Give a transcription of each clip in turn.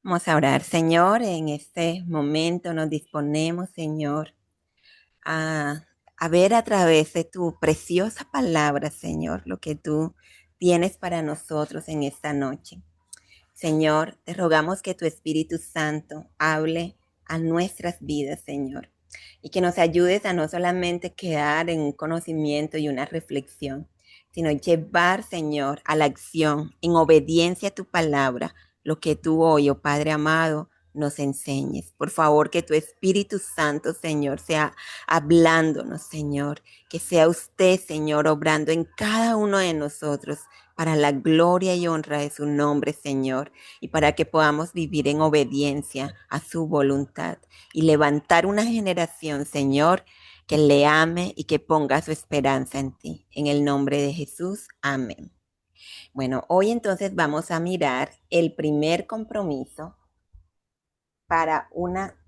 Vamos a orar, Señor. En este momento nos disponemos, Señor, a, a ver a través de tu preciosa palabra, Señor, lo que tú tienes para nosotros en esta noche. Señor, te rogamos que tu Espíritu Santo hable a nuestras vidas, Señor, y que nos ayudes a no solamente quedar en un conocimiento y una reflexión, sino llevar, Señor, a la acción, en obediencia a tu palabra, lo que tú hoy, oh Padre amado, nos enseñes. Por favor, que tu Espíritu Santo, Señor, sea hablándonos, Señor, que sea usted, Señor, obrando en cada uno de nosotros para la gloria y honra de su nombre, Señor, y para que podamos vivir en obediencia a su voluntad y levantar una generación, Señor, que le ame y que ponga su esperanza en ti. En el nombre de Jesús, amén. Bueno, hoy entonces vamos a mirar el primer compromiso para una...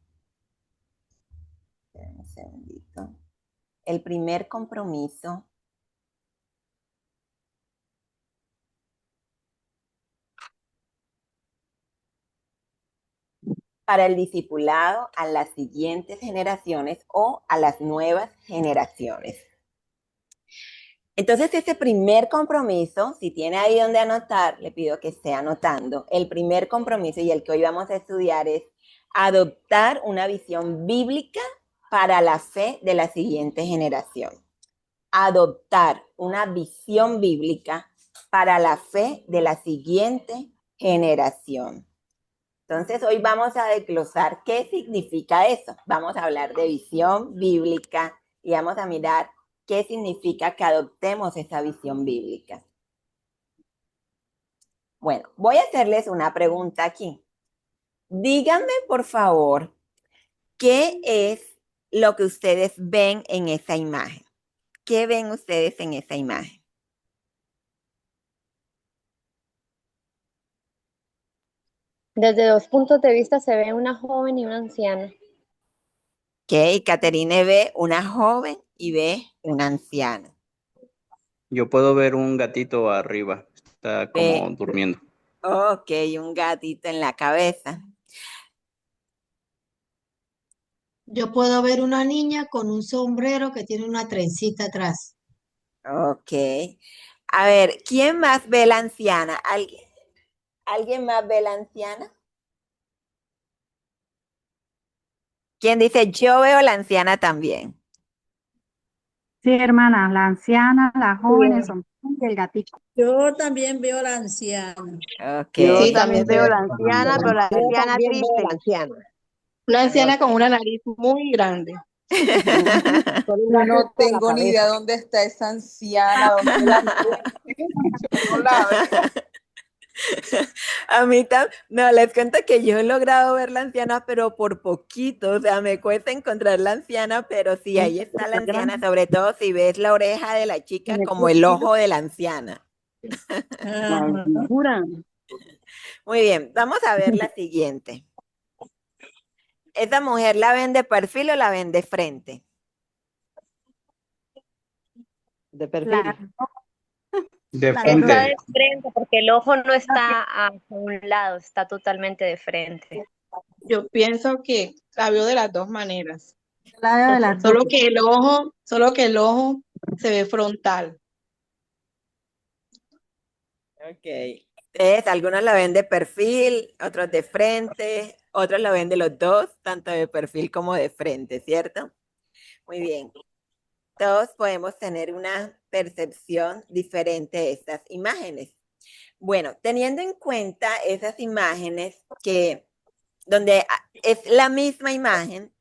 Un segundito. El primer compromiso para el discipulado a las siguientes generaciones o a las nuevas generaciones. Entonces, ese primer compromiso, si tiene ahí donde anotar, le pido que esté anotando. El primer compromiso y el que hoy vamos a estudiar es adoptar una visión bíblica para la fe de la siguiente generación. Adoptar una visión bíblica para la fe de la siguiente generación. Entonces, hoy vamos a desglosar qué significa eso. Vamos a hablar de visión bíblica y vamos a mirar qué significa que adoptemos esa visión bíblica. Bueno, voy a hacerles una pregunta aquí. Díganme, por favor, ¿qué es lo que ustedes ven en esa imagen? ¿Qué ven ustedes en esa imagen? Desde dos puntos de vista se ve una joven y una anciana. Ok, Caterine ve una joven y ve una anciana. Yo puedo ver un gatito arriba, está como Ve, durmiendo. ok, un gatito en la cabeza. Yo puedo ver una niña con un sombrero que tiene una trencita atrás. Ok. A ver, ¿quién más ve la anciana? ¿Alguien más ve la anciana? ¿Quién dice yo veo la anciana también? Sí, hermana, la anciana, las jóvenes son y el gatito. Yo también veo a la anciana. Ok. Yo Sí, también también veo veo la la anciana, anciana. pero la Yo anciana también veo triste. la anciana. Una anciana con Ok. una nariz muy grande. Con un Yo no gato en la tengo ni idea cabeza. dónde está esa anciana, dónde la encuentro. Yo no la veo. A mí también, no, les cuento que yo he logrado ver la anciana, pero por poquito, o sea, me cuesta encontrar la anciana, pero sí, ahí está la anciana, sobre todo si ves la oreja de la chica como el ojo de la anciana. Ajá. Muy bien, vamos a ver la siguiente. ¿Esa mujer la ven de perfil o la ven de frente? De La, perfil. De las dos. Está frente, de frente porque el ojo no está a un lado, está totalmente de frente. Yo pienso que la veo de las dos maneras. La veo de las dos. Solo que el ojo se ve frontal. Ok. Entonces, algunos la ven de perfil, otros de frente, otros la ven de los dos, tanto de perfil como de frente, ¿cierto? Muy bien. Todos podemos tener una percepción diferente de estas imágenes. Bueno, teniendo en cuenta esas imágenes que donde es la misma imagen,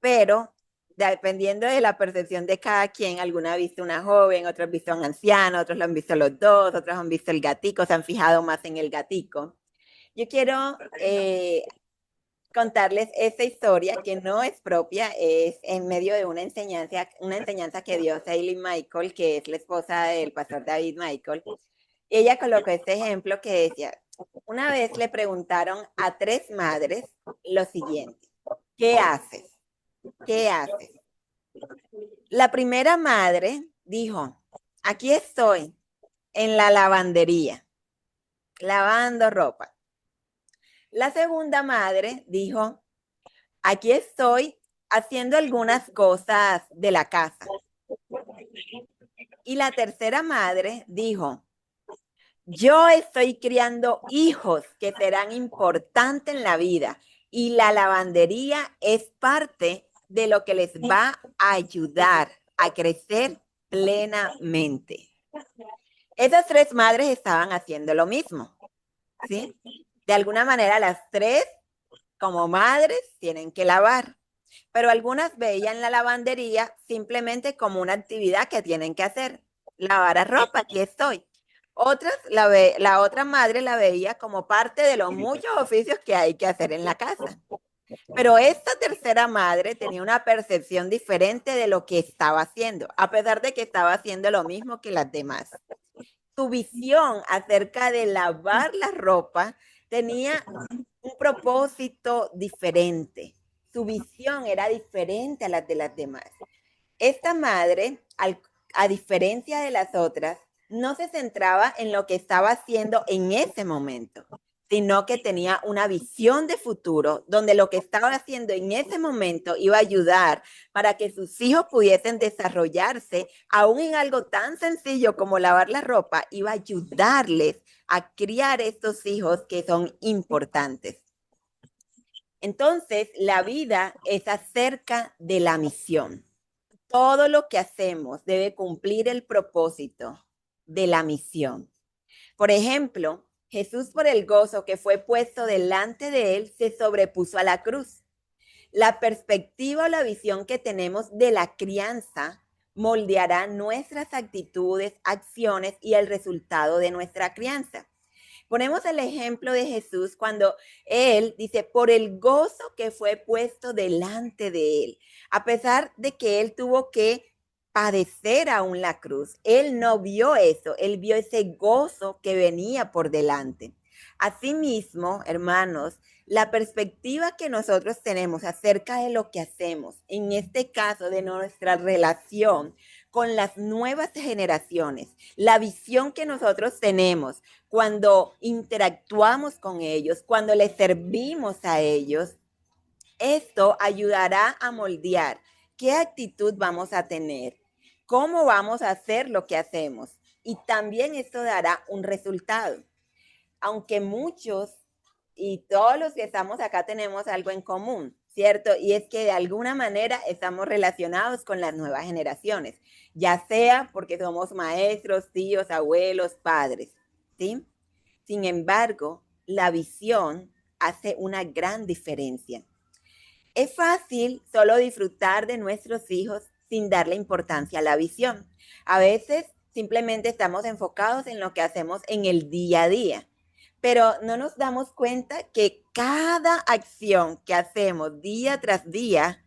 pero dependiendo de la percepción de cada quien, alguna ha visto una joven, otros han visto a un anciano, otros lo han visto los dos, otros han visto el gatico, se han fijado más en el gatico. Yo quiero contarles esta historia que no es propia, es en medio de una enseñanza que dio Hayley Michael, que es la esposa del pastor David Michael. Ella colocó este ejemplo que decía, una vez le preguntaron a tres madres lo siguiente, ¿qué haces? ¿Qué haces? La primera madre dijo, aquí estoy en la lavandería, lavando ropa. La segunda madre dijo, aquí estoy haciendo algunas cosas de la casa. Y la tercera madre dijo, yo estoy criando hijos que serán importantes en la vida y la lavandería es parte de lo que les va a ayudar a crecer plenamente. Esas tres madres estaban haciendo lo mismo, ¿sí? De alguna manera las tres, como madres, tienen que lavar, pero algunas veían la lavandería simplemente como una actividad que tienen que hacer. Lavar la ropa, aquí estoy. Otras, la otra madre la veía como parte de los muchos oficios que hay que hacer en la casa. Pero esta tercera madre tenía una percepción diferente de lo que estaba haciendo, a pesar de que estaba haciendo lo mismo que las demás. Su visión acerca de lavar la ropa tenía un propósito diferente. Su visión era diferente a las de las demás. Esta madre, a diferencia de las otras, no se centraba en lo que estaba haciendo en ese momento, sino que tenía una visión de futuro donde lo que estaba haciendo en ese momento iba a ayudar para que sus hijos pudiesen desarrollarse, aún en algo tan sencillo como lavar la ropa, iba a ayudarles a criar estos hijos que son importantes. Entonces, la vida es acerca de la misión. Todo lo que hacemos debe cumplir el propósito de la misión. Por ejemplo, Jesús, por el gozo que fue puesto delante de él, se sobrepuso a la cruz. La perspectiva o la visión que tenemos de la crianza moldeará nuestras actitudes, acciones y el resultado de nuestra crianza. Ponemos el ejemplo de Jesús cuando él dice, por el gozo que fue puesto delante de él, a pesar de que él tuvo que padecer aún la cruz, él no vio eso, él vio ese gozo que venía por delante. Asimismo, hermanos, la perspectiva que nosotros tenemos acerca de lo que hacemos, en este caso de nuestra relación con las nuevas generaciones, la visión que nosotros tenemos cuando interactuamos con ellos, cuando les servimos a ellos, esto ayudará a moldear qué actitud vamos a tener, cómo vamos a hacer lo que hacemos y también esto dará un resultado. Aunque muchos y todos los que estamos acá tenemos algo en común, ¿cierto? Y es que de alguna manera estamos relacionados con las nuevas generaciones, ya sea porque somos maestros, tíos, abuelos, padres, ¿sí? Sin embargo, la visión hace una gran diferencia. Es fácil solo disfrutar de nuestros hijos sin darle importancia a la visión. A veces simplemente estamos enfocados en lo que hacemos en el día a día, pero no nos damos cuenta que cada acción que hacemos día tras día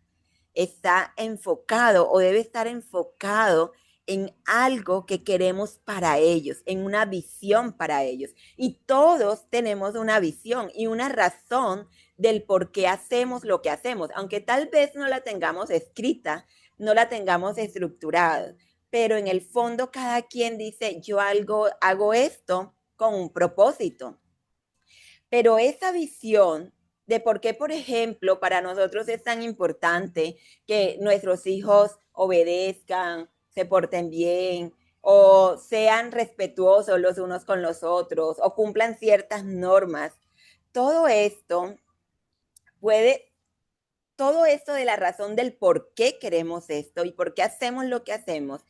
está enfocado o debe estar enfocado en algo que queremos para ellos, en una visión para ellos. Y todos tenemos una visión y una razón del por qué hacemos lo que hacemos, aunque tal vez no la tengamos escrita, no la tengamos estructurada, pero en el fondo cada quien dice, yo hago esto con un propósito. Pero esa visión de por qué, por ejemplo, para nosotros es tan importante que nuestros hijos obedezcan, se porten bien o sean respetuosos los unos con los otros o cumplan ciertas normas, todo esto todo esto de la razón del por qué queremos esto y por qué hacemos lo que hacemos,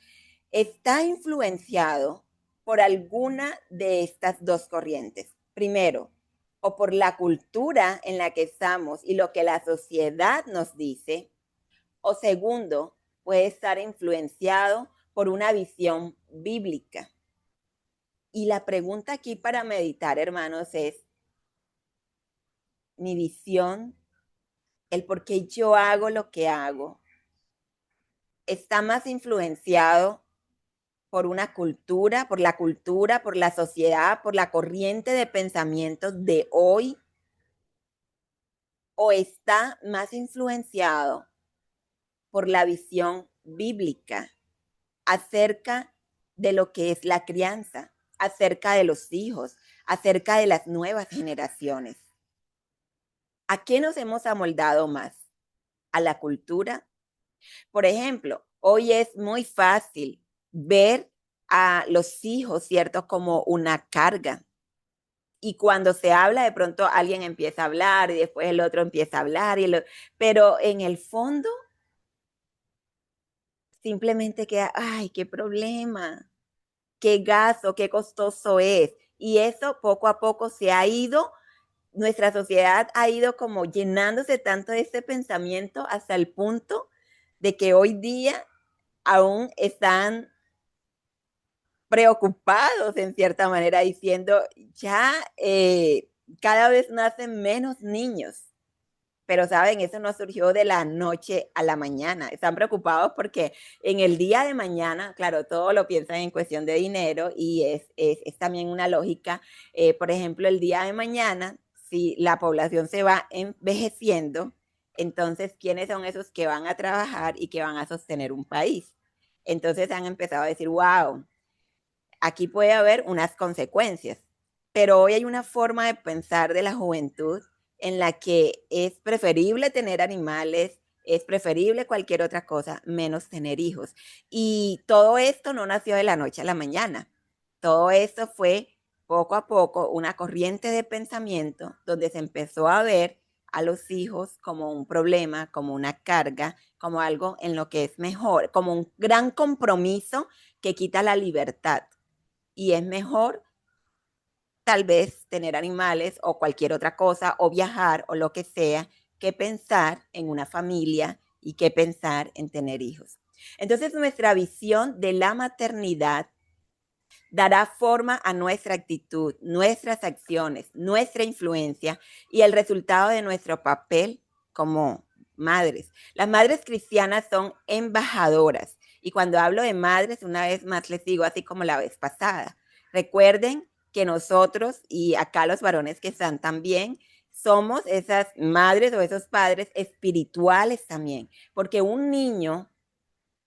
está influenciado por alguna de estas dos corrientes. Primero, o por la cultura en la que estamos y lo que la sociedad nos dice, o segundo, puede estar influenciado por una visión bíblica. Y la pregunta aquí para meditar, hermanos, es, mi visión, el por qué yo hago lo que hago, está más influenciado por una cultura, por la sociedad, por la corriente de pensamientos de hoy, o está más influenciado por la visión bíblica acerca de lo que es la crianza, acerca de los hijos, acerca de las nuevas generaciones. ¿A qué nos hemos amoldado más? ¿A la cultura? Por ejemplo, hoy es muy fácil ver a los hijos, ¿cierto?, como una carga. Y cuando se habla, de pronto alguien empieza a hablar y después el otro empieza a hablar. Pero en el fondo, simplemente queda, ay, qué problema, qué gasto, qué costoso es. Y eso poco a poco se ha ido, nuestra sociedad ha ido como llenándose tanto de este pensamiento hasta el punto de que hoy día aún están preocupados en cierta manera, diciendo ya cada vez nacen menos niños. Pero saben, eso no surgió de la noche a la mañana. Están preocupados porque en el día de mañana, claro, todo lo piensan en cuestión de dinero y es también una lógica. Por ejemplo, el día de mañana, si la población se va envejeciendo, entonces, ¿quiénes son esos que van a trabajar y que van a sostener un país? Entonces han empezado a decir, wow, aquí puede haber unas consecuencias, pero hoy hay una forma de pensar de la juventud en la que es preferible tener animales, es preferible cualquier otra cosa, menos tener hijos. Y todo esto no nació de la noche a la mañana. Todo esto fue poco a poco una corriente de pensamiento donde se empezó a ver a los hijos como un problema, como una carga, como algo en lo que es mejor, como un gran compromiso que quita la libertad. Y es mejor tal vez tener animales o cualquier otra cosa o viajar o lo que sea que pensar en una familia y que pensar en tener hijos. Entonces nuestra visión de la maternidad dará forma a nuestra actitud, nuestras acciones, nuestra influencia y el resultado de nuestro papel como madres. Las madres cristianas son embajadoras. Y cuando hablo de madres, una vez más les digo, así como la vez pasada, recuerden que nosotros y acá los varones que están también, somos esas madres o esos padres espirituales también, porque un niño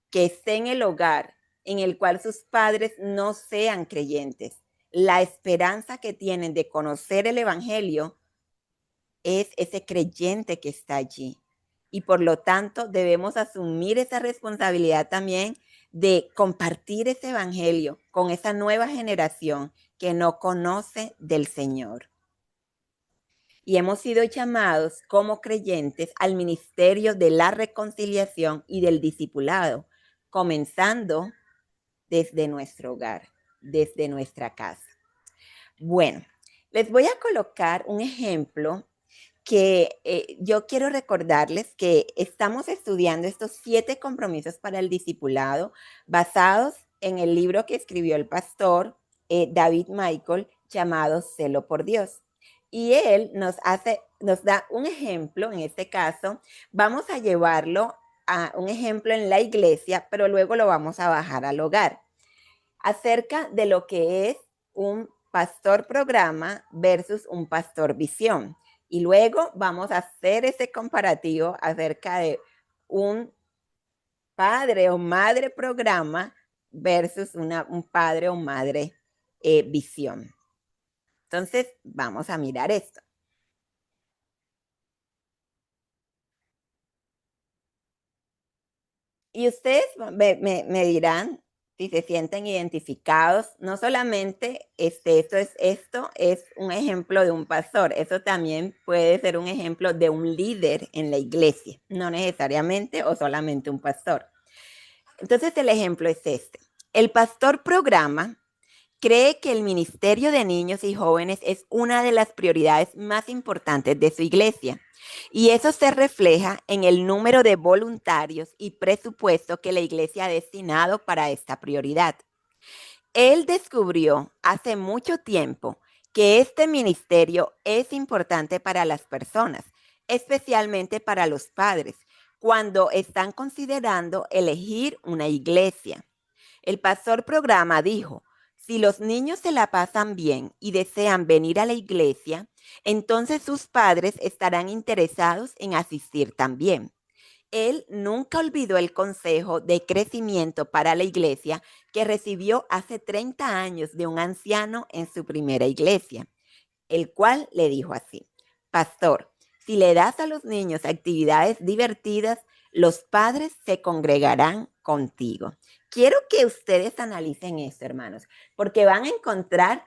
que esté en el hogar en el cual sus padres no sean creyentes, la esperanza que tienen de conocer el evangelio es ese creyente que está allí. Y por lo tanto debemos asumir esa responsabilidad también de compartir ese evangelio con esa nueva generación que no conoce del Señor. Y hemos sido llamados como creyentes al ministerio de la reconciliación y del discipulado, comenzando desde nuestro hogar, desde nuestra casa. Bueno, les voy a colocar un ejemplo que yo quiero recordarles que estamos estudiando estos 7 compromisos para el discipulado basados en el libro que escribió el pastor David Michael llamado Celo por Dios. Y él nos da un ejemplo, en este caso, vamos a llevarlo a un ejemplo en la iglesia, pero luego lo vamos a bajar al hogar, acerca de lo que es un pastor programa versus un pastor visión. Y luego vamos a hacer ese comparativo acerca de un padre o madre programa versus un padre o madre visión. Entonces, vamos a mirar esto. Y ustedes me dirán si se sienten identificados. No solamente esto es un ejemplo de un pastor, eso también puede ser un ejemplo de un líder en la iglesia, no necesariamente o solamente un pastor. Entonces el ejemplo es este. El pastor programa cree que el ministerio de niños y jóvenes es una de las prioridades más importantes de su iglesia. Y eso se refleja en el número de voluntarios y presupuesto que la iglesia ha destinado para esta prioridad. Él descubrió hace mucho tiempo que este ministerio es importante para las personas, especialmente para los padres, cuando están considerando elegir una iglesia. El pastor programa dijo: si los niños se la pasan bien y desean venir a la iglesia, entonces sus padres estarán interesados en asistir también. Él nunca olvidó el consejo de crecimiento para la iglesia que recibió hace 30 años de un anciano en su primera iglesia, el cual le dijo así: pastor, Si le das a los niños actividades divertidas, los padres se congregarán contigo. Quiero que ustedes analicen esto, hermanos, porque van a encontrar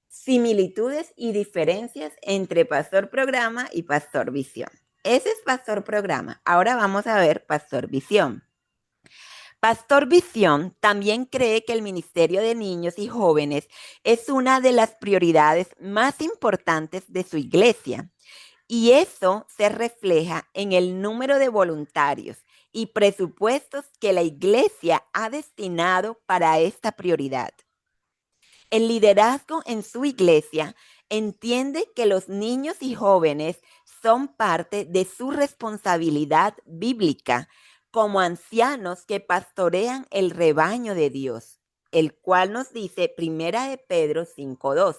similitudes y diferencias entre Pastor Programa y Pastor Visión. Ese es Pastor Programa. Ahora vamos a ver Pastor Visión. Pastor Visión también cree que el ministerio de niños y jóvenes es una de las prioridades más importantes de su iglesia. Y eso se refleja en el número de voluntarios y presupuestos que la iglesia ha destinado para esta prioridad. El liderazgo en su iglesia entiende que los niños y jóvenes son parte de su responsabilidad bíblica como ancianos que pastorean el rebaño de Dios, el cual nos dice Primera de Pedro 5:2.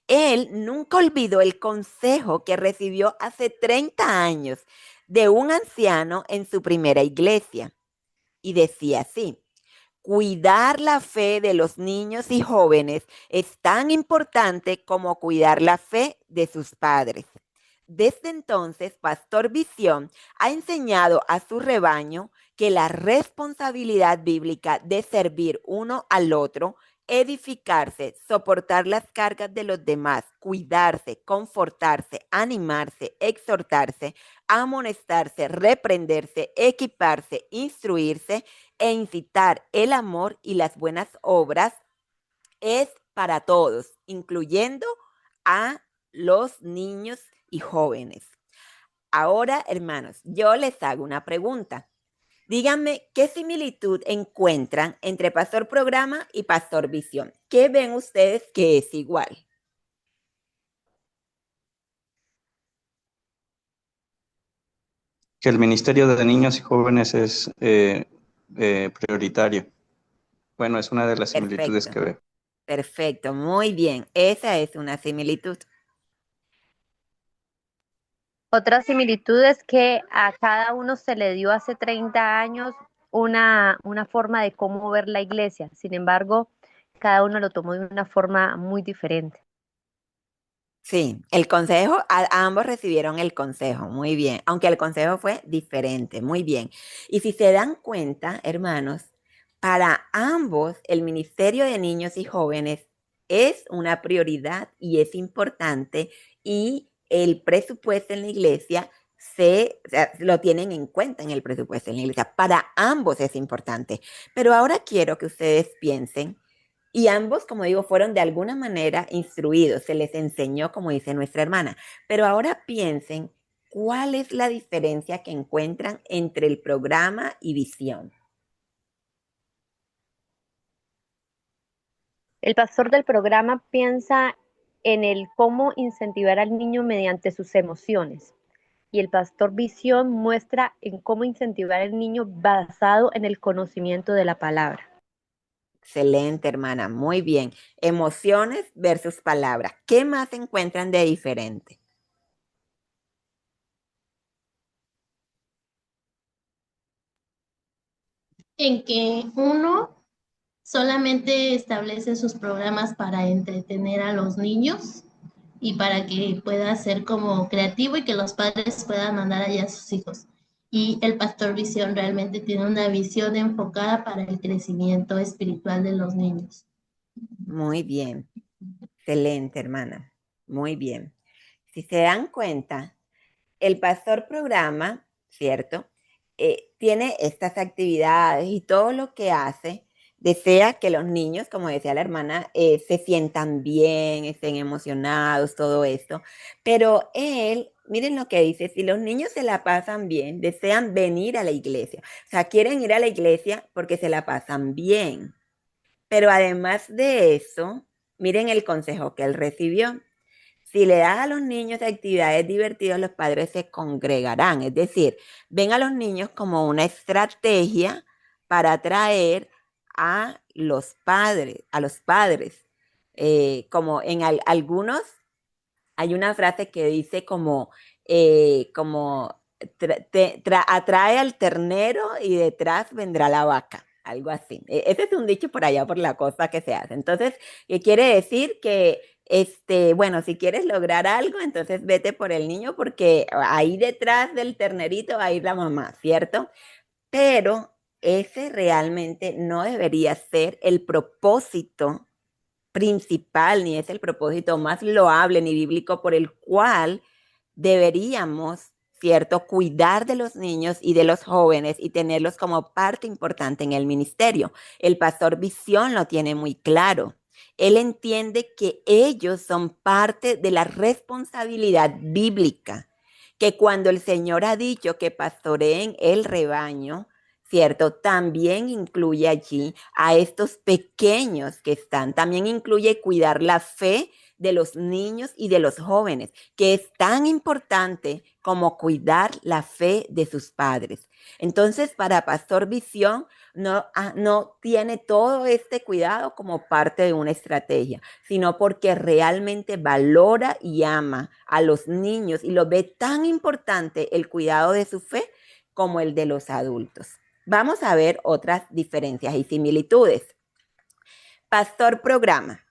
Él nunca olvidó el consejo que recibió hace 30 años de un anciano en su primera iglesia. Y decía así: cuidar la fe de los niños y jóvenes es tan importante como cuidar la fe de sus padres. Desde entonces, Pastor Visión ha enseñado a su rebaño que la responsabilidad bíblica de servir uno al otro, edificarse, soportar las cargas de los demás, cuidarse, confortarse, animarse, exhortarse, amonestarse, reprenderse, equiparse, instruirse e incitar el amor y las buenas obras es para todos, incluyendo a los niños y jóvenes. Ahora, hermanos, yo les hago una pregunta. Díganme qué similitud encuentran entre Pastor Programa y Pastor Visión. ¿Qué ven ustedes que es igual? Que el ministerio de niños y jóvenes es prioritario. Bueno, es una de las similitudes que veo. Perfecto, muy bien. Esa es una similitud. Otra similitud es que a cada uno se le dio hace 30 años una forma de cómo ver la iglesia. Sin embargo, cada uno lo tomó de una forma muy diferente. Sí, el consejo, ambos recibieron el consejo, muy bien, aunque el consejo fue diferente, muy bien. Y si se dan cuenta, hermanos, para ambos el ministerio de niños y jóvenes es una prioridad y es importante, y el presupuesto en la iglesia lo tienen en cuenta en el presupuesto en la iglesia. Para ambos es importante. Pero ahora quiero que ustedes piensen. Y ambos, como digo, fueron de alguna manera instruidos, se les enseñó, como dice nuestra hermana. Pero ahora piensen, ¿cuál es la diferencia que encuentran entre el programa y visión? El pastor del programa piensa en el cómo incentivar al niño mediante sus emociones. Y el pastor Visión muestra en cómo incentivar al niño basado en el conocimiento de la palabra. Excelente, hermana, muy bien. Emociones versus palabras. ¿Qué más encuentran de diferente? En que uno solamente establece sus programas para entretener a los niños y para que pueda ser como creativo y que los padres puedan mandar allá a sus hijos. Y el Pastor Visión realmente tiene una visión enfocada para el crecimiento espiritual de los niños. Muy bien. Excelente, hermana. Muy bien. Si se dan cuenta, el pastor programa, ¿cierto? Tiene estas actividades y todo lo que hace, desea que los niños, como decía la hermana, se sientan bien, estén emocionados, todo esto. Pero él, miren lo que dice: si los niños se la pasan bien, desean venir a la iglesia. O sea, quieren ir a la iglesia porque se la pasan bien. Pero además de eso, miren el consejo que él recibió. Si le das a los niños actividades divertidas, los padres se congregarán. Es decir, ven a los niños como una estrategia para atraer a los padres, como en algunos hay una frase que dice como atrae al ternero y detrás vendrá la vaca. Algo así. Ese es un dicho por allá por la costa que se hace. Entonces, ¿qué quiere decir? Que Bueno, si quieres lograr algo, entonces vete por el niño porque ahí detrás del ternerito va a ir la mamá, ¿cierto? Pero ese realmente no debería ser el propósito principal, ni es el propósito más loable ni bíblico por el cual deberíamos, ¿cierto?, cuidar de los niños y de los jóvenes y tenerlos como parte importante en el ministerio. El pastor Visión lo tiene muy claro. Él entiende que ellos son parte de la responsabilidad bíblica, que cuando el Señor ha dicho que pastoreen el rebaño, ¿cierto? También incluye allí a estos pequeños que están, también incluye cuidar la fe de los niños y de los jóvenes, que es tan importante como cuidar la fe de sus padres. Entonces, para Pastor Visión, no tiene todo este cuidado como parte de una estrategia, sino porque realmente valora y ama a los niños y lo ve tan importante el cuidado de su fe como el de los adultos. Vamos a ver otras diferencias y similitudes. Pastor Programa.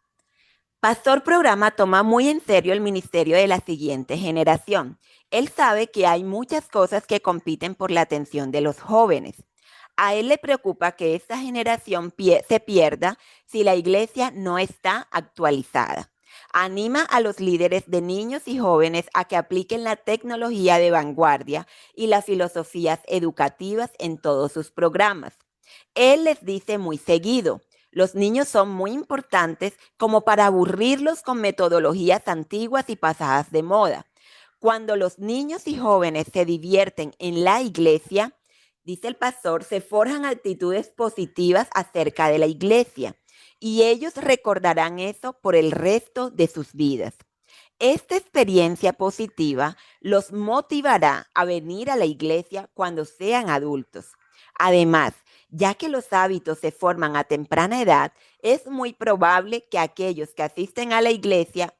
Pastor Programa toma muy en serio el ministerio de la siguiente generación. Él sabe que hay muchas cosas que compiten por la atención de los jóvenes. A él le preocupa que esta generación se pierda si la iglesia no está actualizada. Anima a los líderes de niños y jóvenes a que apliquen la tecnología de vanguardia y las filosofías educativas en todos sus programas. Él les dice muy seguido: los niños son muy importantes como para aburrirlos con metodologías antiguas y pasadas de moda. Cuando los niños y jóvenes se divierten en la iglesia, dice el pastor, se forjan actitudes positivas acerca de la iglesia y ellos recordarán eso por el resto de sus vidas. Esta experiencia positiva los motivará a venir a la iglesia cuando sean adultos. Además, ya que los hábitos se forman a temprana edad, es muy probable que aquellos que asisten a la iglesia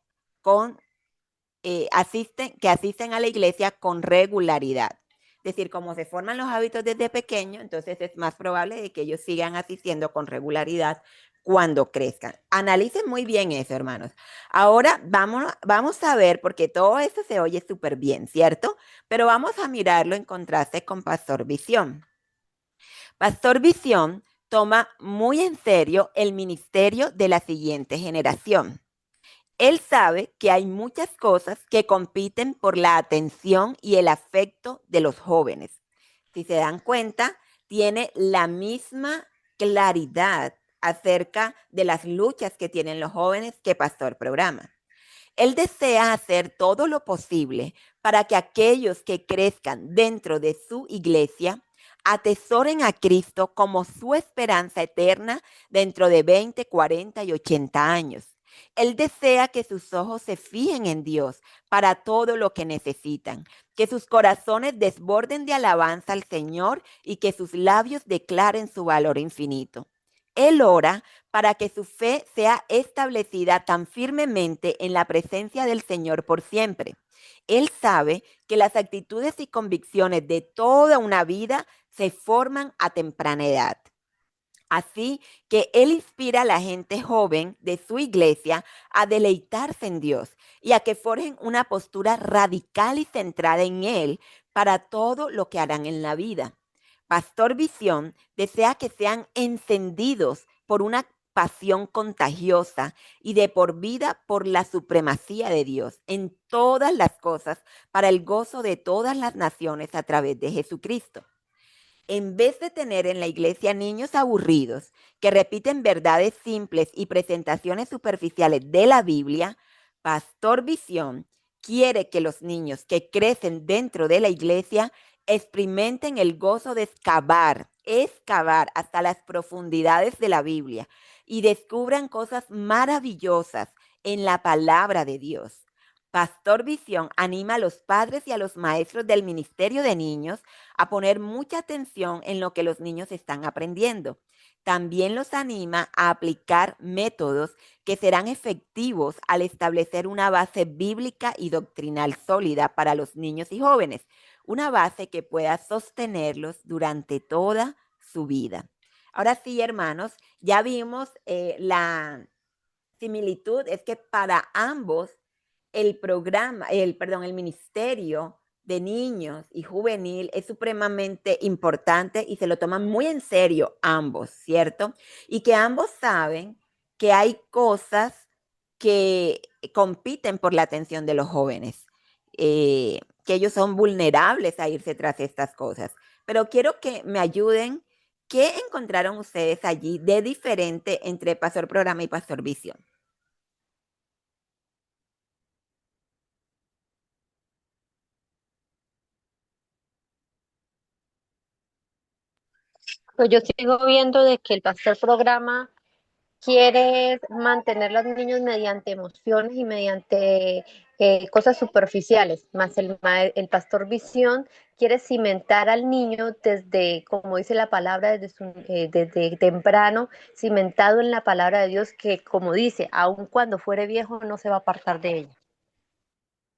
asisten a la iglesia con regularidad. Es decir, como se forman los hábitos desde pequeño, entonces es más probable de que ellos sigan asistiendo con regularidad cuando crezcan. Analicen muy bien eso, hermanos. Ahora vamos a ver, porque todo esto se oye súper bien, ¿cierto? Pero vamos a mirarlo en contraste con Pastor Visión. Pastor Visión toma muy en serio el ministerio de la siguiente generación. Él sabe que hay muchas cosas que compiten por la atención y el afecto de los jóvenes. Si se dan cuenta, tiene la misma claridad acerca de las luchas que tienen los jóvenes que Pastor Programa. Él desea hacer todo lo posible para que aquellos que crezcan dentro de su iglesia atesoren a Cristo como su esperanza eterna dentro de 20, 40 y 80 años. Él desea que sus ojos se fijen en Dios para todo lo que necesitan, que sus corazones desborden de alabanza al Señor y que sus labios declaren su valor infinito. Él ora para que su fe sea establecida tan firmemente en la presencia del Señor por siempre. Él sabe que las actitudes y convicciones de toda una vida se forman a temprana edad. Así que él inspira a la gente joven de su iglesia a deleitarse en Dios y a que forjen una postura radical y centrada en Él para todo lo que harán en la vida. Pastor Visión desea que sean encendidos por una pasión contagiosa y de por vida por la supremacía de Dios en todas las cosas para el gozo de todas las naciones a través de Jesucristo. En vez de tener en la iglesia niños aburridos que repiten verdades simples y presentaciones superficiales de la Biblia, Pastor Visión quiere que los niños que crecen dentro de la iglesia experimenten el gozo de excavar hasta las profundidades de la Biblia y descubran cosas maravillosas en la palabra de Dios. Pastor Visión anima a los padres y a los maestros del ministerio de niños a poner mucha atención en lo que los niños están aprendiendo. También los anima a aplicar métodos que serán efectivos al establecer una base bíblica y doctrinal sólida para los niños y jóvenes, una base que pueda sostenerlos durante toda su vida. Ahora sí, hermanos, ya vimos similitud es que para ambos el ministerio de niños y juvenil es supremamente importante y se lo toman muy en serio ambos, ¿cierto? Y que ambos saben que hay cosas que compiten por la atención de los jóvenes, que ellos son vulnerables a irse tras estas cosas. Pero quiero que me ayuden. ¿Qué encontraron ustedes allí de diferente entre Pastor Programa y Pastor Visión? Pues yo sigo viendo de que el pastor programa quiere mantener a los niños mediante emociones y mediante cosas superficiales, más el pastor visión quiere cimentar al niño desde, como dice la palabra, desde temprano, cimentado en la palabra de Dios, que como dice, aun cuando fuere viejo no se va a apartar de ella.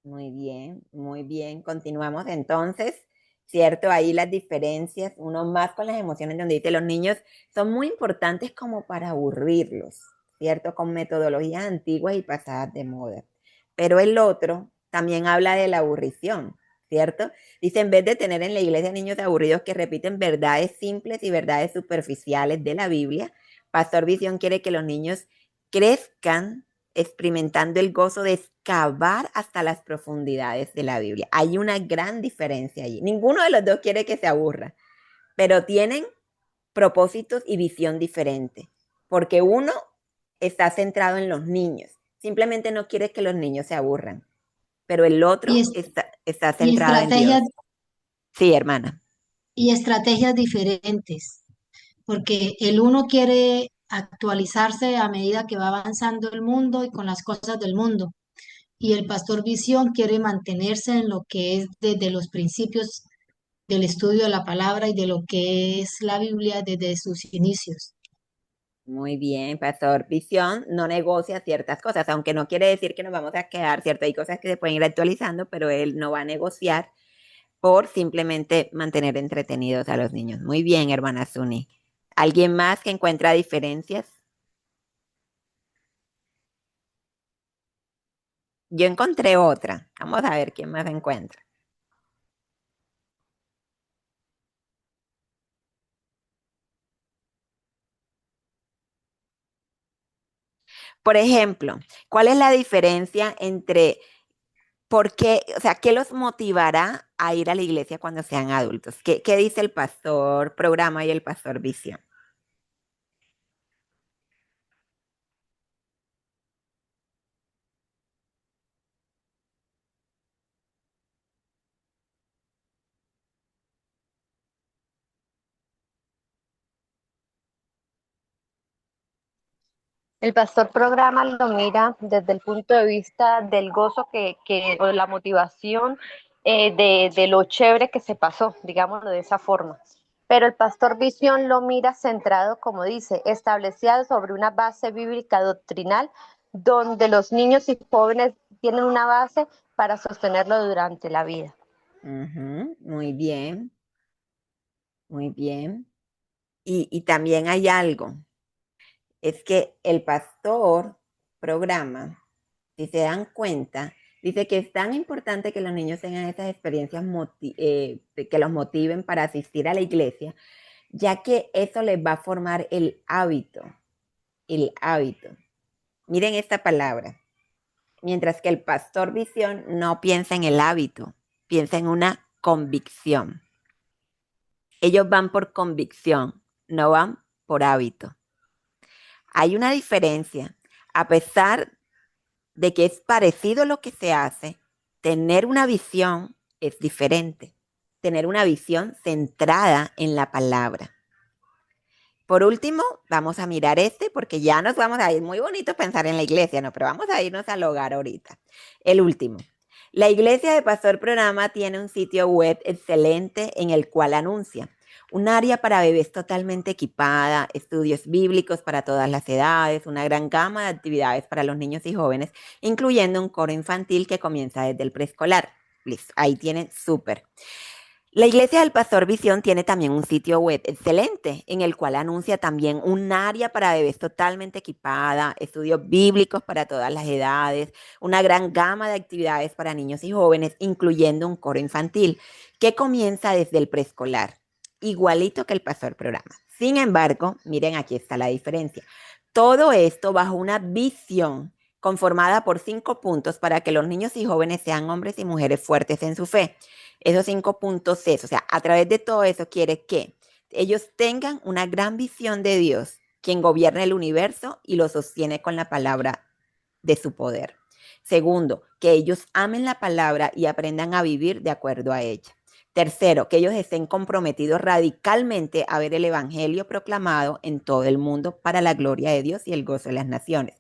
Muy bien, muy bien. Continuamos entonces, ¿cierto? Ahí las diferencias, uno más con las emociones donde dice los niños son muy importantes como para aburrirlos, ¿cierto? Con metodologías antiguas y pasadas de moda. Pero el otro también habla de la aburrición, ¿cierto? Dice, en vez de tener en la iglesia niños aburridos que repiten verdades simples y verdades superficiales de la Biblia, Pastor Visión quiere que los niños crezcan experimentando el gozo de excavar hasta las profundidades de la Biblia. Hay una gran diferencia allí. Ninguno de los dos quiere que se aburra, pero tienen propósitos y visión diferente, porque uno está centrado en los niños, simplemente no quiere que los niños se aburran, pero el otro Y, es- está y centrado en Dios. estrategias, Sí, hermana. y estrategias diferentes, porque el uno quiere actualizarse a medida que va avanzando el mundo y con las cosas del mundo, y el pastor Visión quiere mantenerse en lo que es desde los principios del estudio de la palabra y de lo que es la Biblia desde sus inicios. Muy bien, Pastor Visión no negocia ciertas cosas, aunque no quiere decir que nos vamos a quedar, ¿cierto? Hay cosas que se pueden ir actualizando, pero él no va a negociar por simplemente mantener entretenidos a los niños. Muy bien, hermana Zuni. ¿Alguien más que encuentra diferencias? Yo encontré otra. Vamos a ver quién más encuentra. Por ejemplo, ¿cuál es la diferencia entre por qué, o sea, qué los motivará a ir a la iglesia cuando sean adultos? ¿Qué dice el pastor programa y el pastor visión? El pastor programa lo mira desde el punto de vista del gozo o de la motivación de lo chévere que se pasó, digámoslo de esa forma. Pero el pastor visión lo mira centrado, como dice, establecido sobre una base bíblica doctrinal donde los niños y jóvenes tienen una base para sostenerlo durante la vida. Muy bien, muy bien. Y también hay algo, es que el pastor programa, si se dan cuenta, dice que es tan importante que los niños tengan esas experiencias que los motiven para asistir a la iglesia, ya que eso les va a formar el hábito, el hábito. Miren esta palabra. Mientras que el pastor visión no piensa en el hábito, piensa en una convicción. Ellos van por convicción, no van por hábito. Hay una diferencia. A pesar de que es parecido lo que se hace, tener una visión es diferente. Tener una visión centrada en la palabra. Por último, vamos a mirar este porque ya nos vamos a ir. Muy bonito pensar en la iglesia, ¿no? Pero vamos a irnos al hogar ahorita. El último. La iglesia de Pastor Programa tiene un sitio web excelente en el cual anuncia un área para bebés totalmente equipada, estudios bíblicos para todas las edades, una gran gama de actividades para los niños y jóvenes, incluyendo un coro infantil que comienza desde el preescolar. Listo, ahí tienen súper. La Iglesia del Pastor Visión tiene también un sitio web excelente en el cual anuncia también un área para bebés totalmente equipada, estudios bíblicos para todas las edades, una gran gama de actividades para niños y jóvenes, incluyendo un coro infantil que comienza desde el preescolar, igualito que el Pastor Programa. Sin embargo, miren, aquí está la diferencia. Todo esto bajo una visión conformada por 5 puntos para que los niños y jóvenes sean hombres y mujeres fuertes en su fe. Esos 5 puntos es, o sea, a través de todo eso quiere que ellos tengan una gran visión de Dios, quien gobierna el universo y lo sostiene con la palabra de su poder. Segundo, que ellos amen la palabra y aprendan a vivir de acuerdo a ella. Tercero, que ellos estén comprometidos radicalmente a ver el evangelio proclamado en todo el mundo para la gloria de Dios y el gozo de las naciones.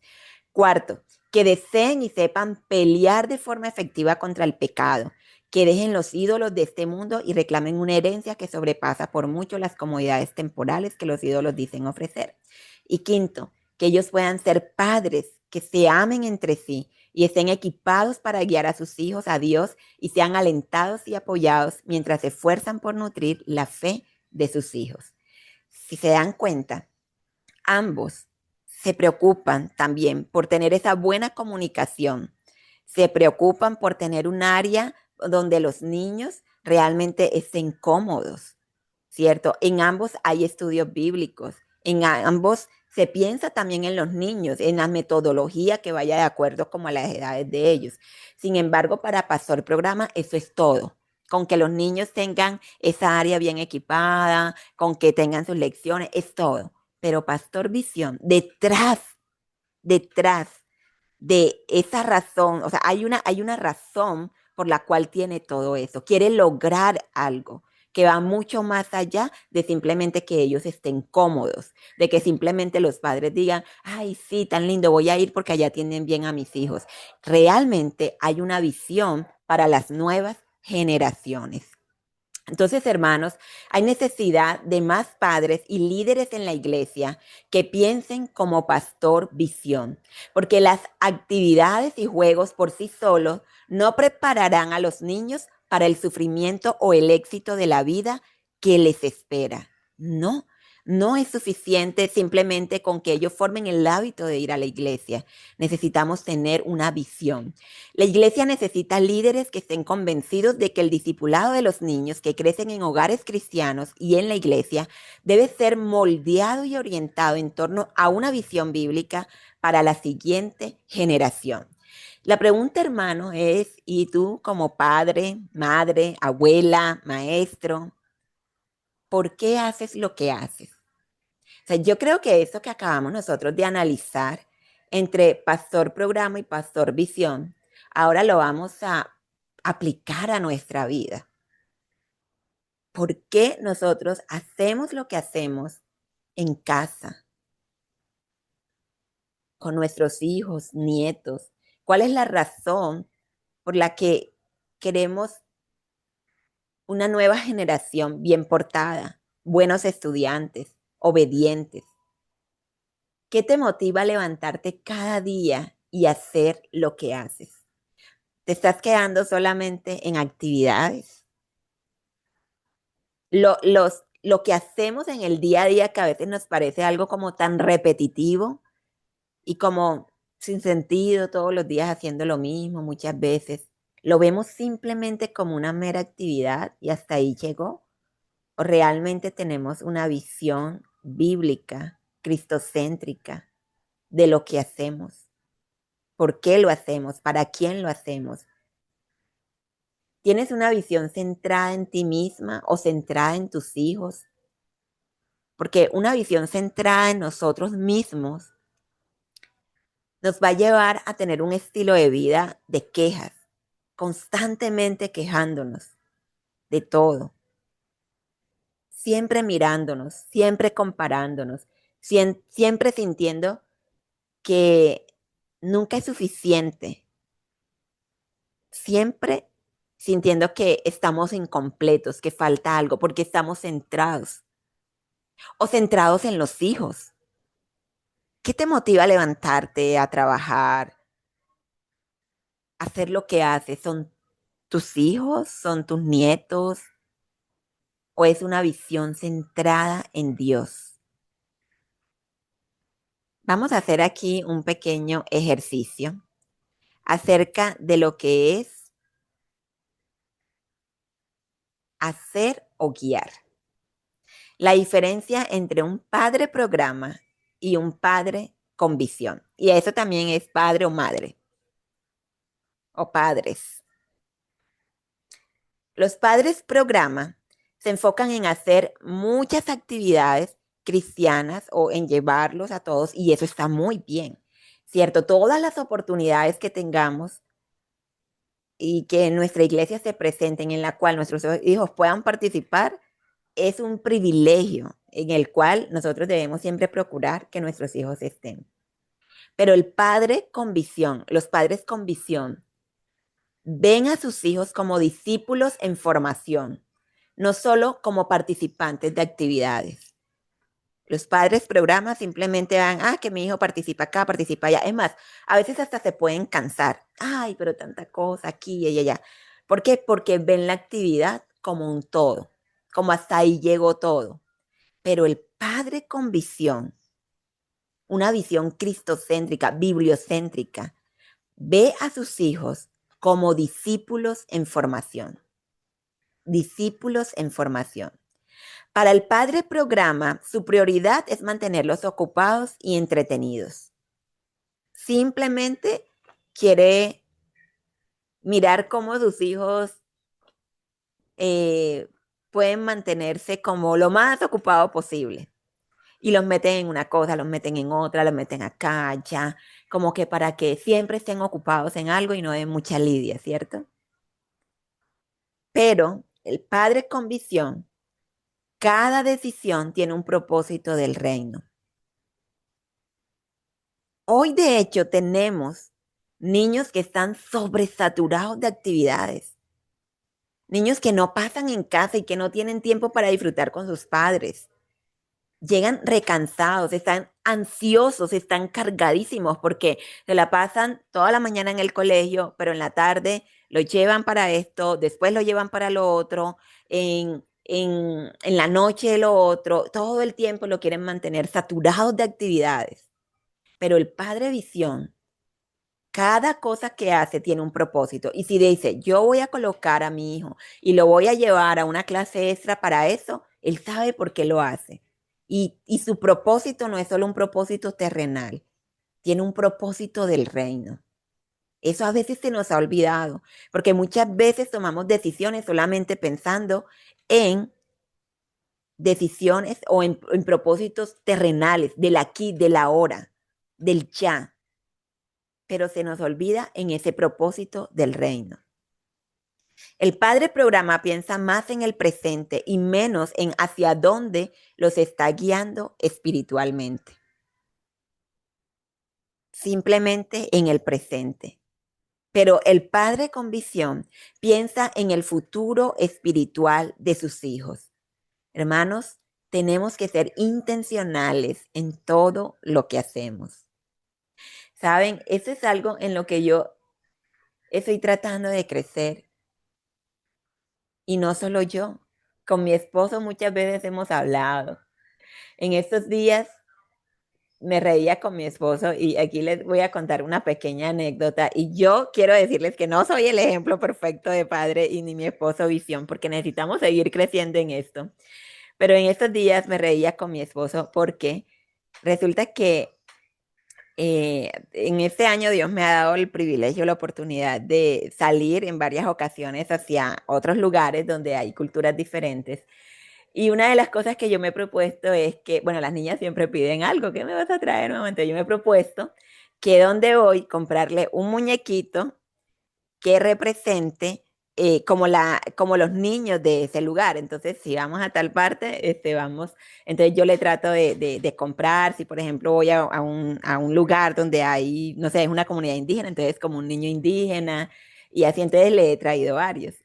Cuarto, que deseen y sepan pelear de forma efectiva contra el pecado, que dejen los ídolos de este mundo y reclamen una herencia que sobrepasa por mucho las comodidades temporales que los ídolos dicen ofrecer. Y quinto, que ellos puedan ser padres, que se amen entre sí y estén equipados para guiar a sus hijos a Dios y sean alentados y apoyados mientras se esfuerzan por nutrir la fe de sus hijos. Si se dan cuenta, ambos se preocupan también por tener esa buena comunicación, se preocupan por tener un área donde los niños realmente estén cómodos, ¿cierto? En ambos hay estudios bíblicos, en ambos se piensa también en los niños, en la metodología que vaya de acuerdo como a las edades de ellos. Sin embargo, para Pastor Programa eso es todo. Con que los niños tengan esa área bien equipada, con que tengan sus lecciones, es todo. Pero Pastor Visión, detrás de esa razón, o sea, hay una razón por la cual tiene todo eso. Quiere lograr algo que va mucho más allá de simplemente que ellos estén cómodos, de que simplemente los padres digan, ay, sí, tan lindo, voy a ir porque allá tienen bien a mis hijos. Realmente hay una visión para las nuevas generaciones. Entonces, hermanos, hay necesidad de más padres y líderes en la iglesia que piensen como Pastor Visión, porque las actividades y juegos por sí solos no prepararán a los niños para el sufrimiento o el éxito de la vida que les espera. No, no es suficiente simplemente con que ellos formen el hábito de ir a la iglesia. Necesitamos tener una visión. La iglesia necesita líderes que estén convencidos de que el discipulado de los niños que crecen en hogares cristianos y en la iglesia debe ser moldeado y orientado en torno a una visión bíblica para la siguiente generación. La pregunta, hermano, es, ¿y tú como padre, madre, abuela, maestro, por qué haces lo que haces? O sea, yo creo que eso que acabamos nosotros de analizar entre Pastor Programa y Pastor Visión, ahora lo vamos a aplicar a nuestra vida. ¿Por qué nosotros hacemos lo que hacemos en casa, con nuestros hijos, nietos? ¿Cuál es la razón por la que queremos una nueva generación bien portada, buenos estudiantes, obedientes? ¿Qué te motiva a levantarte cada día y hacer lo que haces? ¿Te estás quedando solamente en actividades? Lo que hacemos en el día a día, que a veces nos parece algo como tan repetitivo y como sin sentido, todos los días haciendo lo mismo, muchas veces, ¿lo vemos simplemente como una mera actividad y hasta ahí llegó? ¿O realmente tenemos una visión bíblica, cristocéntrica de lo que hacemos? ¿Por qué lo hacemos? ¿Para quién lo hacemos? ¿Tienes una visión centrada en ti misma o centrada en tus hijos? Porque una visión centrada en nosotros mismos nos va a llevar a tener un estilo de vida de quejas, constantemente quejándonos de todo, siempre mirándonos, siempre comparándonos, siempre sintiendo que nunca es suficiente, siempre sintiendo que estamos incompletos, que falta algo, porque estamos centrados o centrados en los hijos. ¿Qué te motiva a levantarte, a trabajar, a hacer lo que haces? ¿Son tus hijos? ¿Son tus nietos? o es una visión centrada en Dios? Vamos a hacer aquí un pequeño ejercicio acerca de lo que es hacer o guiar. La diferencia entre un padre programa y un padre con visión. Y eso también es padre o madre o padres. Los padres programa se enfocan en hacer muchas actividades cristianas o en llevarlos a todos, y eso está muy bien, ¿cierto? Todas las oportunidades que tengamos y que en nuestra iglesia se presenten, en la cual nuestros hijos puedan participar, es un privilegio en el cual nosotros debemos siempre procurar que nuestros hijos estén. Pero el padre con visión, los padres con visión, ven a sus hijos como discípulos en formación, no solo como participantes de actividades. Los padres programas simplemente van, que mi hijo participa acá, participa allá. Es más, a veces hasta se pueden cansar. Ay, pero tanta cosa aquí y allá. ¿Por qué? Porque ven la actividad como un todo, como hasta ahí llegó todo. Pero el padre con visión, una visión cristocéntrica, bibliocéntrica, ve a sus hijos como discípulos en formación. Discípulos en formación. Para el padre programa, su prioridad es mantenerlos ocupados y entretenidos. Simplemente quiere mirar cómo sus hijos pueden mantenerse como lo más ocupado posible. Y los meten en una cosa, los meten en otra, los meten acá, allá, como que para que siempre estén ocupados en algo y no den mucha lidia, ¿cierto? Pero el padre con visión, cada decisión tiene un propósito del reino. Hoy, de hecho, tenemos niños que están sobresaturados de actividades. Niños que no pasan en casa y que no tienen tiempo para disfrutar con sus padres. Llegan recansados, están ansiosos, están cargadísimos porque se la pasan toda la mañana en el colegio, pero en la tarde lo llevan para esto, después lo llevan para lo otro, en la noche lo otro, todo el tiempo lo quieren mantener saturados de actividades. Pero el padre visión, cada cosa que hace tiene un propósito. Y si dice, yo voy a colocar a mi hijo y lo voy a llevar a una clase extra para eso, él sabe por qué lo hace. Y su propósito no es solo un propósito terrenal, tiene un propósito del reino. Eso a veces se nos ha olvidado, porque muchas veces tomamos decisiones solamente pensando en decisiones o en propósitos terrenales, del aquí, del ahora, del ya. Pero se nos olvida en ese propósito del reino. El padre programa piensa más en el presente y menos en hacia dónde los está guiando espiritualmente. Simplemente en el presente. Pero el padre con visión piensa en el futuro espiritual de sus hijos. Hermanos, tenemos que ser intencionales en todo lo que hacemos. ¿Saben? Eso es algo en lo que yo estoy tratando de crecer. Y no solo yo, con mi esposo muchas veces hemos hablado. En estos días me reía con mi esposo y aquí les voy a contar una pequeña anécdota. Y yo quiero decirles que no soy el ejemplo perfecto de padre y ni mi esposo visión, porque necesitamos seguir creciendo en esto. Pero en estos días me reía con mi esposo porque resulta que en este año Dios me ha dado el privilegio, la oportunidad de salir en varias ocasiones hacia otros lugares donde hay culturas diferentes. Y una de las cosas que yo me he propuesto es que, bueno, las niñas siempre piden algo, ¿qué me vas a traer nuevamente? Yo me he propuesto que donde voy, comprarle un muñequito que represente como los niños de ese lugar. Entonces, si vamos a tal parte, vamos. Entonces, yo le trato de comprar. Si, por ejemplo, voy a un lugar donde hay, no sé, es una comunidad indígena, entonces, como un niño indígena, y así, entonces le he traído varios.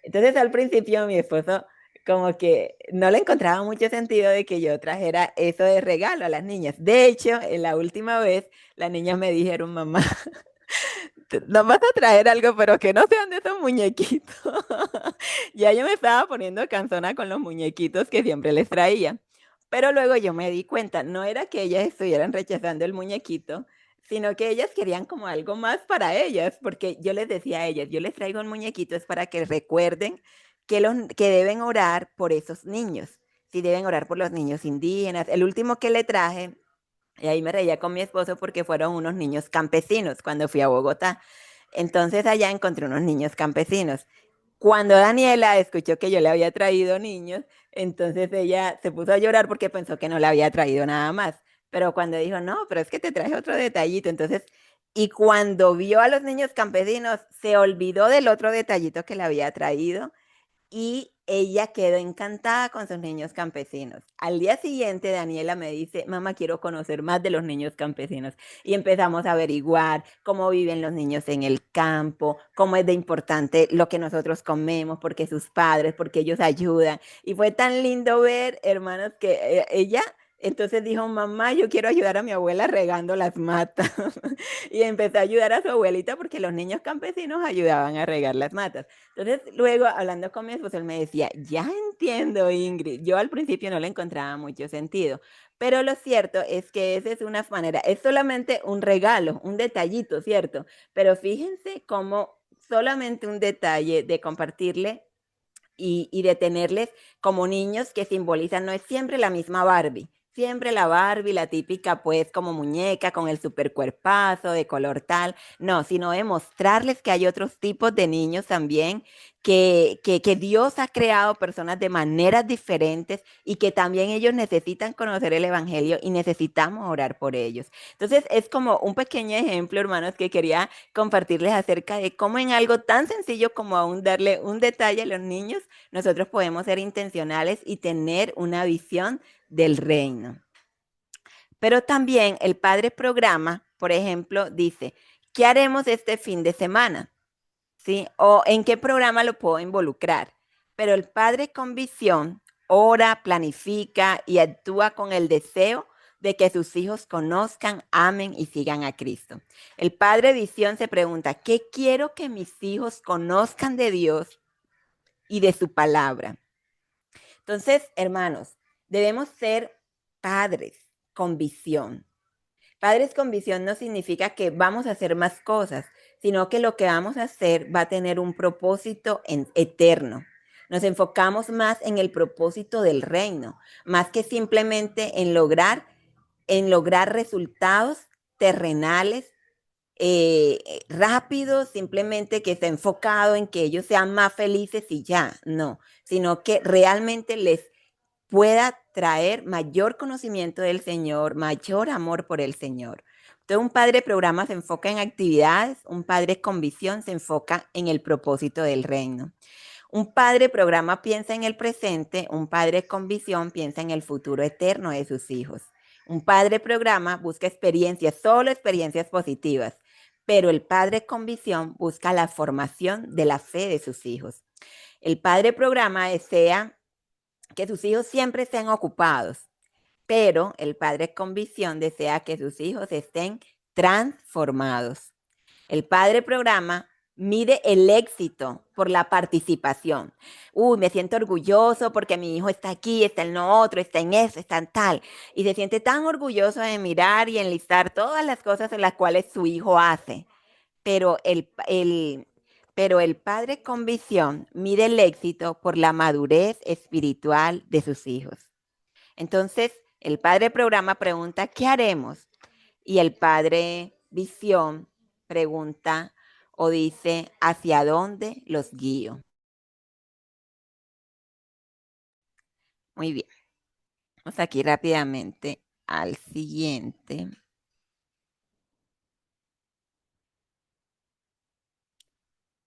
Entonces, al principio, mi esposo como que no le encontraba mucho sentido de que yo trajera eso de regalo a las niñas. De hecho, en la última vez, las niñas me dijeron, mamá, nos vas a traer algo, pero que no sean de esos muñequitos. Ya yo me estaba poniendo cansona con los muñequitos que siempre les traía. Pero luego yo me di cuenta, no era que ellas estuvieran rechazando el muñequito, sino que ellas querían como algo más para ellas, porque yo les decía a ellas, yo les traigo un muñequito es para que recuerden que deben orar por esos niños, sí deben orar por los niños indígenas. El último que le traje, y ahí me reía con mi esposo porque fueron unos niños campesinos cuando fui a Bogotá. Entonces allá encontré unos niños campesinos. Cuando Daniela escuchó que yo le había traído niños, entonces ella se puso a llorar porque pensó que no le había traído nada más. Pero cuando dijo, no, pero es que te traje otro detallito, entonces, y cuando vio a los niños campesinos, se olvidó del otro detallito que le había traído y ella quedó encantada con sus niños campesinos. Al día siguiente, Daniela me dice, mamá, quiero conocer más de los niños campesinos. Y empezamos a averiguar cómo viven los niños en el campo, cómo es de importante lo que nosotros comemos, porque sus padres, porque ellos ayudan. Y fue tan lindo ver, hermanos, que ella... Entonces dijo, mamá, yo quiero ayudar a mi abuela regando las matas. Y empezó a ayudar a su abuelita porque los niños campesinos ayudaban a regar las matas. Entonces, luego, hablando con mi esposo, él me decía, ya entiendo, Ingrid. Yo al principio no le encontraba mucho sentido, pero lo cierto es que esa es una manera, es solamente un regalo, un detallito, ¿cierto? Pero fíjense cómo solamente un detalle de compartirle y de tenerles como niños que simbolizan, no es siempre la misma Barbie, siempre la Barbie, la típica pues como muñeca con el super cuerpazo de color tal, no, sino de mostrarles que hay otros tipos de niños también, que Dios ha creado personas de maneras diferentes y que también ellos necesitan conocer el Evangelio y necesitamos orar por ellos. Entonces es como un pequeño ejemplo, hermanos, que quería compartirles acerca de cómo en algo tan sencillo como aún darle un detalle a los niños, nosotros podemos ser intencionales y tener una visión del reino. Pero también el padre programa, por ejemplo, dice, ¿qué haremos este fin de semana? ¿Sí? O en qué programa lo puedo involucrar. Pero el padre con visión ora, planifica y actúa con el deseo de que sus hijos conozcan, amen y sigan a Cristo. El padre visión se pregunta, ¿qué quiero que mis hijos conozcan de Dios y de su palabra? Entonces, hermanos, debemos ser padres con visión. Padres con visión no significa que vamos a hacer más cosas, sino que lo que vamos a hacer va a tener un propósito eterno. Nos enfocamos más en el propósito del reino, más que simplemente en lograr resultados terrenales rápidos, simplemente que esté enfocado en que ellos sean más felices y ya, no, sino que realmente les pueda traer mayor conocimiento del Señor, mayor amor por el Señor. Entonces, un padre programa se enfoca en actividades, un padre con visión se enfoca en el propósito del reino. Un padre programa piensa en el presente, un padre con visión piensa en el futuro eterno de sus hijos. Un padre programa busca experiencias, solo experiencias positivas, pero el padre con visión busca la formación de la fe de sus hijos. El padre programa desea que sus hijos siempre estén ocupados, pero el padre con visión desea que sus hijos estén transformados. El padre programa mide el éxito por la participación. Me siento orgulloso porque mi hijo está aquí, está en lo otro, está en eso, está en tal. Y se siente tan orgulloso de mirar y enlistar todas las cosas en las cuales su hijo hace. Pero el padre con visión mide el éxito por la madurez espiritual de sus hijos. Entonces, el padre programa pregunta, ¿qué haremos? Y el padre visión pregunta o dice, ¿hacia dónde los guío? Muy bien. Vamos aquí rápidamente al siguiente.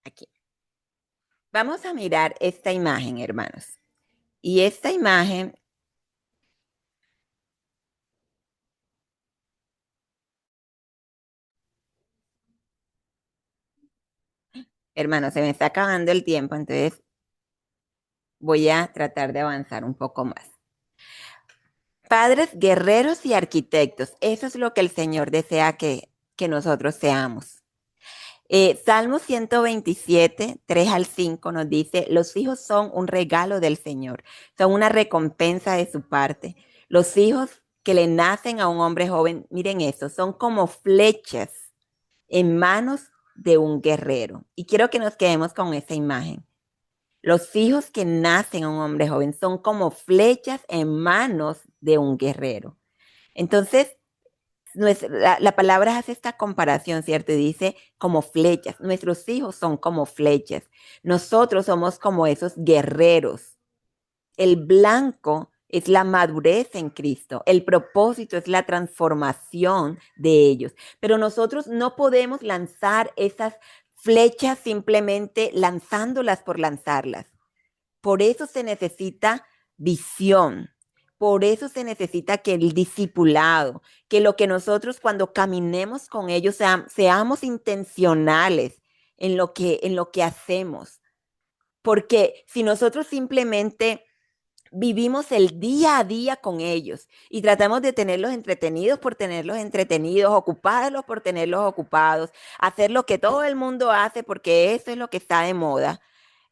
Aquí. Vamos a mirar esta imagen, hermanos. Y esta imagen hermanos, se me está acabando el tiempo, entonces voy a tratar de avanzar un poco más. Padres, guerreros y arquitectos, eso es lo que el Señor desea que nosotros seamos. Salmo 127, 3 al 5 nos dice, los hijos son un regalo del Señor, son una recompensa de su parte. Los hijos que le nacen a un hombre joven, miren eso, son como flechas en manos de un guerrero. Y quiero que nos quedemos con esa imagen. Los hijos que nacen a un hombre joven son como flechas en manos de un guerrero. Entonces, la palabra hace esta comparación, ¿cierto? Y dice como flechas. Nuestros hijos son como flechas. Nosotros somos como esos guerreros. El blanco es la madurez en Cristo. El propósito es la transformación de ellos. Pero nosotros no podemos lanzar esas flechas simplemente lanzándolas por lanzarlas. Por eso se necesita visión. Por eso se necesita que el discipulado, que lo que nosotros cuando caminemos con ellos seamos intencionales en lo que hacemos. Porque si nosotros simplemente vivimos el día a día con ellos y tratamos de tenerlos entretenidos por tenerlos entretenidos, ocupados por tenerlos ocupados, hacer lo que todo el mundo hace porque eso es lo que está de moda.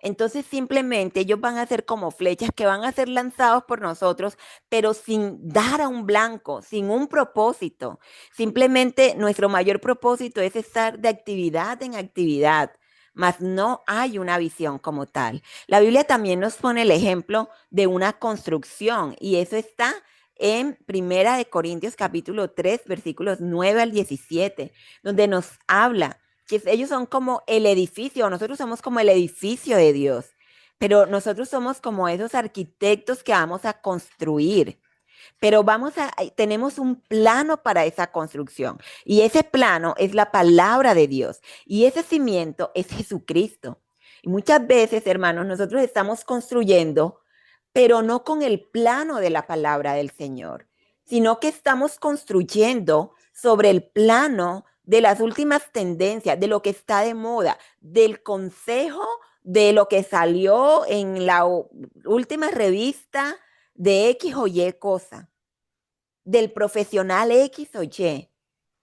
Entonces simplemente ellos van a ser como flechas que van a ser lanzados por nosotros, pero sin dar a un blanco, sin un propósito. Simplemente nuestro mayor propósito es estar de actividad en actividad, mas no hay una visión como tal. La Biblia también nos pone el ejemplo de una construcción y eso está en Primera de Corintios capítulo 3, versículos 9 al 17, donde nos habla que ellos son como el edificio, nosotros somos como el edificio de Dios, pero nosotros somos como esos arquitectos que vamos a construir. Pero tenemos un plano para esa construcción y ese plano es la palabra de Dios y ese cimiento es Jesucristo. Y muchas veces, hermanos, nosotros estamos construyendo, pero no con el plano de la palabra del Señor, sino que estamos construyendo sobre el plano de las últimas tendencias, de lo que está de moda, del consejo de lo que salió en la última revista de X o Y cosa, del profesional X o Y,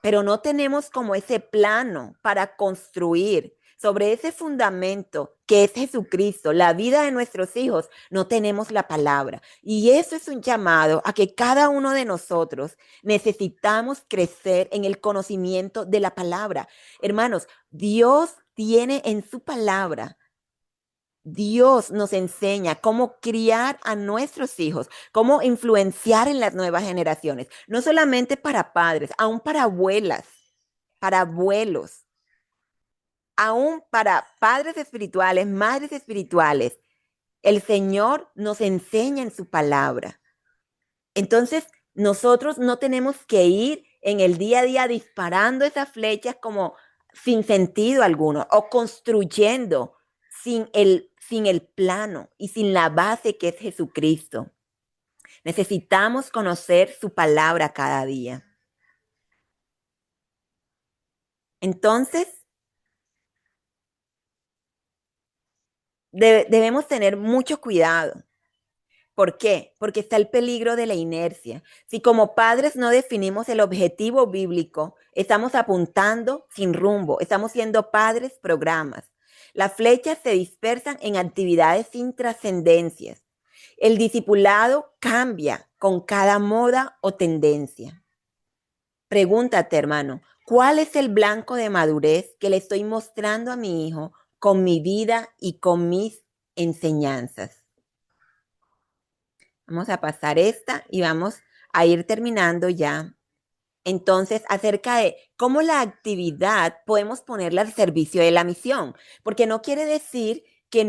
pero no tenemos como ese plano para construir sobre ese fundamento que es Jesucristo, la vida de nuestros hijos, no tenemos la palabra. Y eso es un llamado a que cada uno de nosotros necesitamos crecer en el conocimiento de la palabra. Hermanos, Dios tiene en su palabra. Dios nos enseña cómo criar a nuestros hijos, cómo influenciar en las nuevas generaciones, no solamente para padres, aún para abuelas, para abuelos, aún para padres espirituales, madres espirituales. El Señor nos enseña en su palabra. Entonces, nosotros no tenemos que ir en el día a día disparando esas flechas como sin sentido alguno o construyendo sin el plano y sin la base que es Jesucristo. Necesitamos conocer su palabra cada día. Entonces, debemos tener mucho cuidado. ¿Por qué? Porque está el peligro de la inercia. Si como padres no definimos el objetivo bíblico, estamos apuntando sin rumbo, estamos siendo padres programas. Las flechas se dispersan en actividades sin trascendencias. El discipulado cambia con cada moda o tendencia. Pregúntate, hermano, ¿cuál es el blanco de madurez que le estoy mostrando a mi hijo con mi vida y con mis enseñanzas? Vamos a pasar esta y vamos a ir terminando ya. Entonces, acerca de cómo la actividad podemos ponerla al servicio de la misión, porque no quiere decir que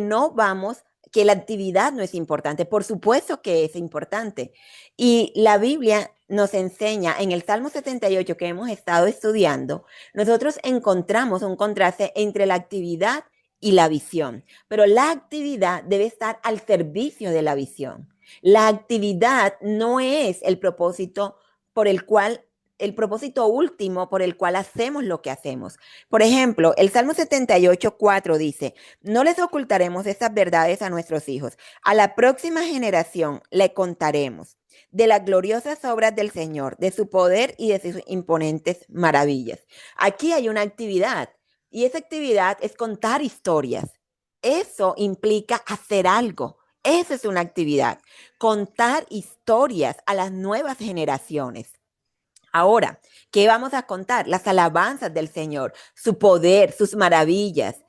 que la actividad no es importante. Por supuesto que es importante. Y la Biblia nos enseña en el Salmo 78 que hemos estado estudiando, nosotros encontramos un contraste entre la actividad y la visión, pero la actividad debe estar al servicio de la visión. La actividad no es el propósito último por el cual hacemos lo que hacemos. Por ejemplo, el Salmo 78:4 dice, no les ocultaremos estas verdades a nuestros hijos. A la próxima generación le contaremos de las gloriosas obras del Señor, de su poder y de sus imponentes maravillas. Aquí hay una actividad, Y esa actividad es contar historias. Eso implica hacer algo. Esa es una actividad. Contar historias a las nuevas generaciones. Ahora, ¿qué vamos a contar? Las alabanzas del Señor, su poder, sus maravillas.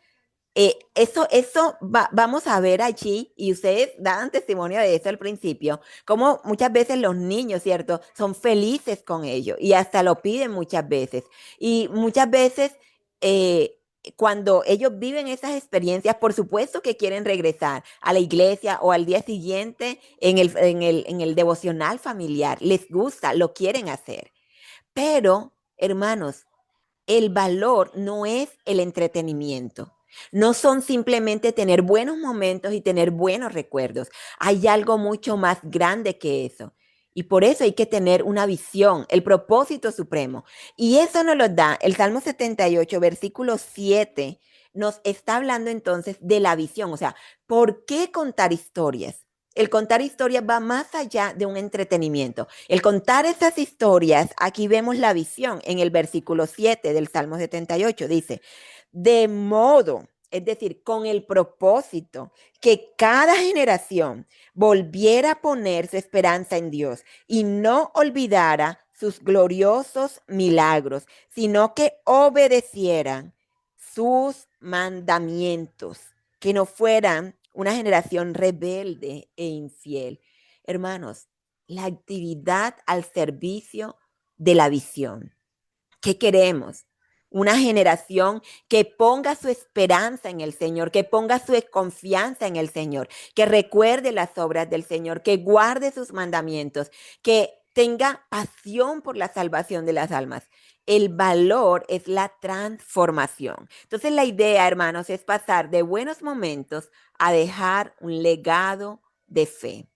Vamos a ver allí, y ustedes dan testimonio de eso al principio, como muchas veces los niños, ¿cierto? Son felices con ello y hasta lo piden muchas veces. Y muchas veces eh, cuando ellos viven esas experiencias, por supuesto que quieren regresar a la iglesia o al día siguiente en el devocional familiar. Les gusta, lo quieren hacer. Pero, hermanos, el valor no es el entretenimiento. No son simplemente tener buenos momentos y tener buenos recuerdos. Hay algo mucho más grande que eso. Y por eso hay que tener una visión, el propósito supremo. Y eso nos lo da el Salmo 78, versículo 7. Nos está hablando entonces de la visión. O sea, ¿por qué contar historias? El contar historias va más allá de un entretenimiento. El contar esas historias, aquí vemos la visión en el versículo 7 del Salmo 78. Dice, de modo, es decir, con el propósito que cada generación volviera a poner su esperanza en Dios y no olvidara sus gloriosos milagros, sino que obedecieran sus mandamientos, que no fueran una generación rebelde e infiel. Hermanos, la actividad al servicio de la visión. ¿Qué queremos? Una generación que ponga su esperanza en el Señor, que ponga su confianza en el Señor, que recuerde las obras del Señor, que guarde sus mandamientos, que tenga pasión por la salvación de las almas. El valor es la transformación. Entonces la idea, hermanos, es pasar de buenos momentos a dejar un legado de fe.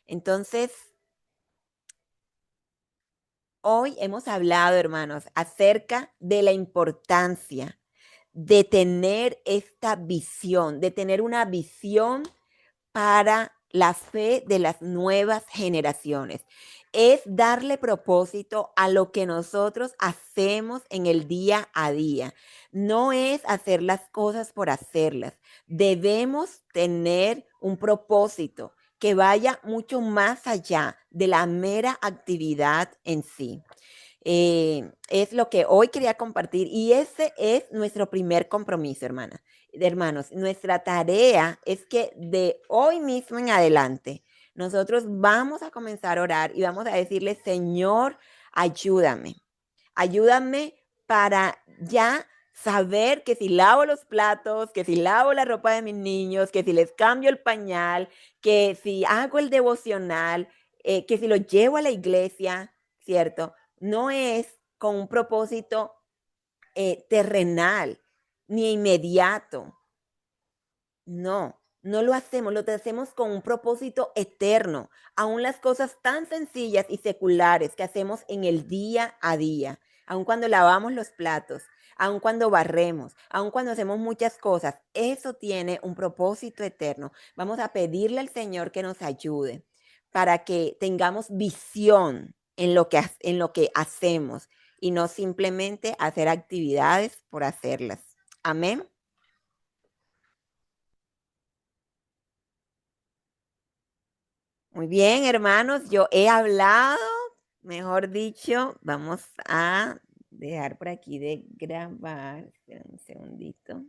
Entonces, hoy hemos hablado, hermanos, acerca de la importancia de tener esta visión, de tener una visión para la fe de las nuevas generaciones. Es darle propósito a lo que nosotros hacemos en el día a día. No es hacer las cosas por hacerlas. Debemos tener un propósito que vaya mucho más allá de la mera actividad en sí. Es lo que hoy quería compartir y ese es nuestro primer compromiso, hermanos. Nuestra tarea es que de hoy mismo en adelante nosotros vamos a comenzar a orar y vamos a decirle, Señor, ayúdame. Ayúdame para ya saber que si lavo los platos, que si lavo la ropa de mis niños, que si les cambio el pañal, que si hago el devocional, que si lo llevo a la iglesia, ¿cierto? No es con un propósito terrenal ni inmediato. No lo hacemos con un propósito eterno. Aún las cosas tan sencillas y seculares que hacemos en el día a día, aun cuando lavamos los platos, aun cuando barremos, aun cuando hacemos muchas cosas, eso tiene un propósito eterno. Vamos a pedirle al Señor que nos ayude para que tengamos visión en lo que hacemos y no simplemente hacer actividades por hacerlas. Amén. Muy bien, hermanos, yo he hablado, mejor dicho, vamos a dejar por aquí de grabar. Espera un segundito.